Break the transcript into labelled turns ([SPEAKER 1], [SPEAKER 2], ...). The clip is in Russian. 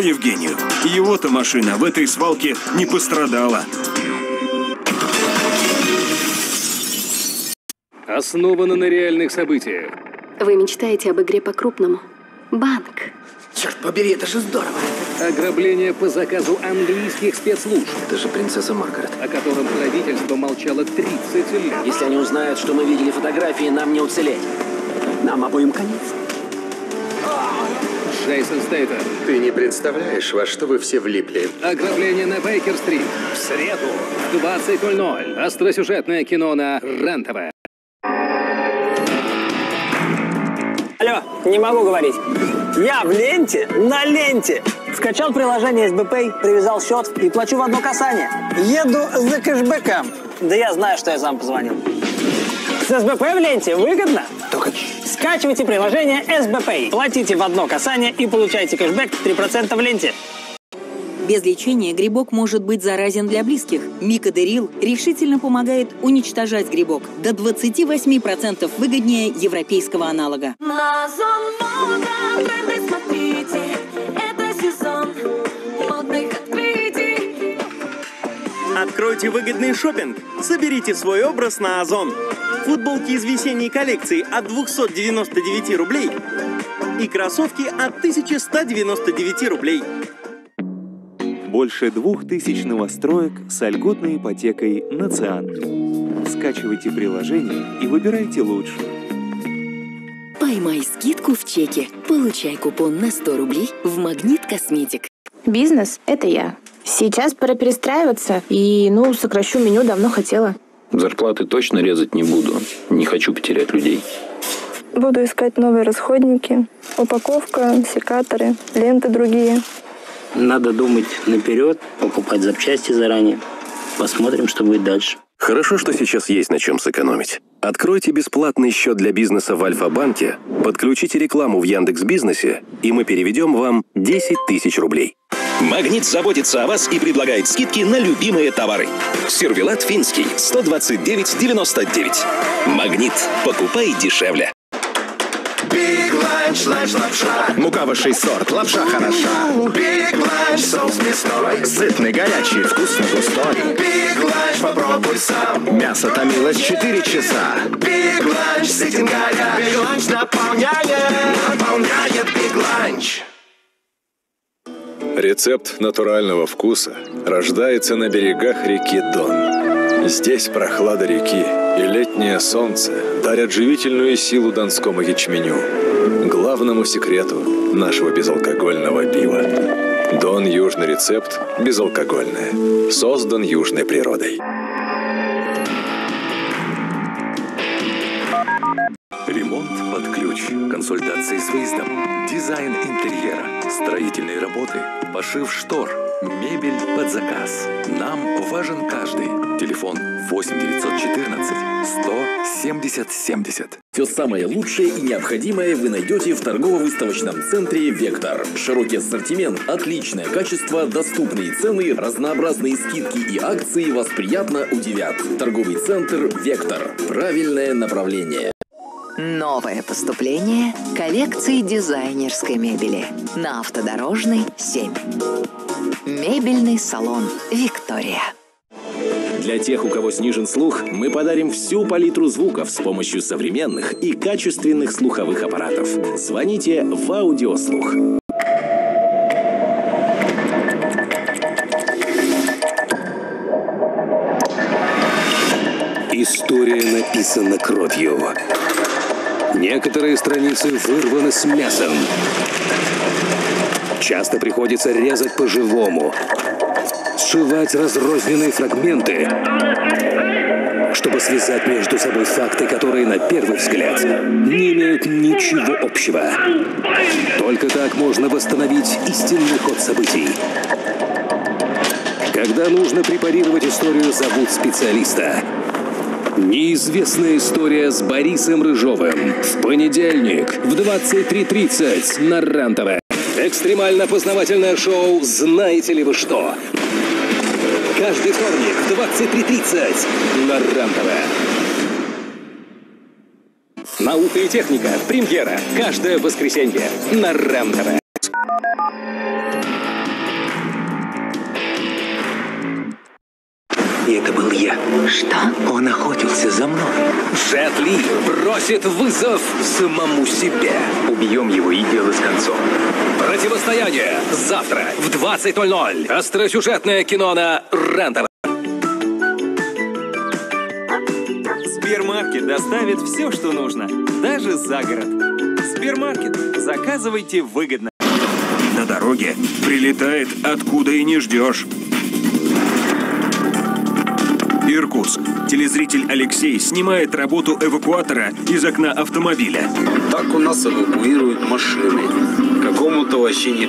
[SPEAKER 1] Евгению. Его-то машина в этой свалке не пострадала.
[SPEAKER 2] Основано на реальных событиях.
[SPEAKER 3] Вы мечтаете об игре по-крупному? Банк.
[SPEAKER 4] Черт побери, это же здорово.
[SPEAKER 2] Ограбление по заказу английских спецслужб.
[SPEAKER 4] Это же принцесса Маргарет.
[SPEAKER 2] О котором правительство молчало 30 лет.
[SPEAKER 4] Если они узнают, что мы видели фотографии, нам не уцелеть. Нам обоим конец.
[SPEAKER 2] Джейсон Стейтем.
[SPEAKER 5] Ты не представляешь, во что вы все влипли.
[SPEAKER 2] Ограбление на Бейкер-стрит. В среду в 20:00. Остросюжетное кино на РЕН-ТВ.
[SPEAKER 6] Алло, не могу говорить. Я в ленте, на ленте. Скачал приложение СБПay, привязал счет и плачу в одно касание. Еду за кэшбэком. Да я знаю, что я сам позвонил. С СБП в ленте выгодно?
[SPEAKER 4] Только
[SPEAKER 6] Скачивайте приложение СБПay. Платите в одно касание и получайте кэшбэк 3% в ленте.
[SPEAKER 7] Без лечения грибок может быть заразен для близких. Микодерил решительно помогает уничтожать грибок. До 28% выгоднее европейского аналога.
[SPEAKER 8] На Озон мода, тренды смотрите, это сезон модных открытий.
[SPEAKER 9] Откройте выгодный шопинг. Соберите свой образ на Озон. Футболки из весенней коллекции от 299 рублей и кроссовки от 1199 рублей.
[SPEAKER 10] Больше 2000 новостроек с льготной ипотекой на ЦИАН. Скачивайте приложение и выбирайте лучшее.
[SPEAKER 11] Поймай скидку в чеке. Получай купон на 100 рублей в Магнит Косметик.
[SPEAKER 12] Бизнес – это я. Сейчас пора перестраиваться и, сокращу меню, давно хотела.
[SPEAKER 13] Зарплаты точно резать не буду. Не хочу потерять людей.
[SPEAKER 14] Буду искать новые расходники. Упаковка, секаторы, ленты другие.
[SPEAKER 15] Надо думать наперед, покупать запчасти заранее. Посмотрим, что будет дальше.
[SPEAKER 16] Хорошо, что сейчас есть на чем сэкономить. Откройте бесплатный счет для бизнеса в Альфа-банке, подключите рекламу в Яндекс.Бизнесе, и мы переведем вам 10 тысяч рублей.
[SPEAKER 17] Магнит заботится о вас и предлагает скидки на любимые товары. Сервелат финский 129,99. Магнит. Покупай дешевле.
[SPEAKER 18] Big Lunch, лапша.
[SPEAKER 19] Мука высший сорт, лапша хороша.
[SPEAKER 18] Big Lunch, соус мясной.
[SPEAKER 19] Сытный, горячий, вкусно густой.
[SPEAKER 18] Big Lunch, попробуй сам.
[SPEAKER 19] Мясо томилось 4 часа.
[SPEAKER 18] Big Lunch, сытен горяч. Big Lunch наполняет Big Lunch.
[SPEAKER 5] Рецепт натурального вкуса рождается на берегах реки Дон. Здесь прохлада реки и летнее солнце дарят живительную силу донскому ячменю, главному секрету нашего безалкогольного пива. Дон Южный рецепт безалкогольное. Создан южной природой.
[SPEAKER 20] Ремонт под ключ, консультации с выездом, дизайн интерьера, строительные работы, пошив штор, мебель под заказ. Нам важен каждый. Телефон 8 914 170 70.
[SPEAKER 21] Все самое лучшее и необходимое вы найдете в торгово-выставочном центре «Вектор». Широкий ассортимент, отличное качество, доступные цены, разнообразные скидки и акции вас приятно удивят. Торговый центр «Вектор». Правильное направление.
[SPEAKER 22] Новое поступление коллекции дизайнерской мебели на Автодорожной 7. Мебельный салон «Виктория».
[SPEAKER 21] Для тех, у кого снижен слух, мы подарим всю палитру звуков с помощью современных и качественных слуховых аппаратов. Звоните в Аудиослух.
[SPEAKER 23] История написана кровью. Некоторые страницы вырваны с мясом. Часто приходится резать по-живому, сшивать разрозненные фрагменты, чтобы связать между собой факты, которые на первый взгляд не имеют ничего общего. Только так можно восстановить истинный ход событий. Когда нужно препарировать историю, зовут специалиста. Неизвестная история с Борисом Рыжовым. В понедельник в 23:30 на РЕН-ТВ. Экстремально-познавательное шоу «Знаете ли вы что?». Каждый вторник в 23:30 на РЕН-ТВ.
[SPEAKER 2] Наука и техника. Премьера. Каждое воскресенье на РЕН-ТВ.
[SPEAKER 22] Что?
[SPEAKER 1] Он охотился за мной.
[SPEAKER 23] Джет Ли бросит вызов самому себе.
[SPEAKER 1] Убьем его и дело с концом.
[SPEAKER 23] Противостояние завтра в 20:00. Остросюжетное кино на РЕН-ТВ.
[SPEAKER 10] Сбермаркет доставит все, что нужно, даже за город. Сбермаркет. Заказывайте выгодно.
[SPEAKER 3] На дороге прилетает откуда и не ждешь. Иркутск. Телезритель Алексей снимает работу эвакуатора из окна автомобиля.
[SPEAKER 4] Так у нас эвакуируют машины. Какому-то вообще не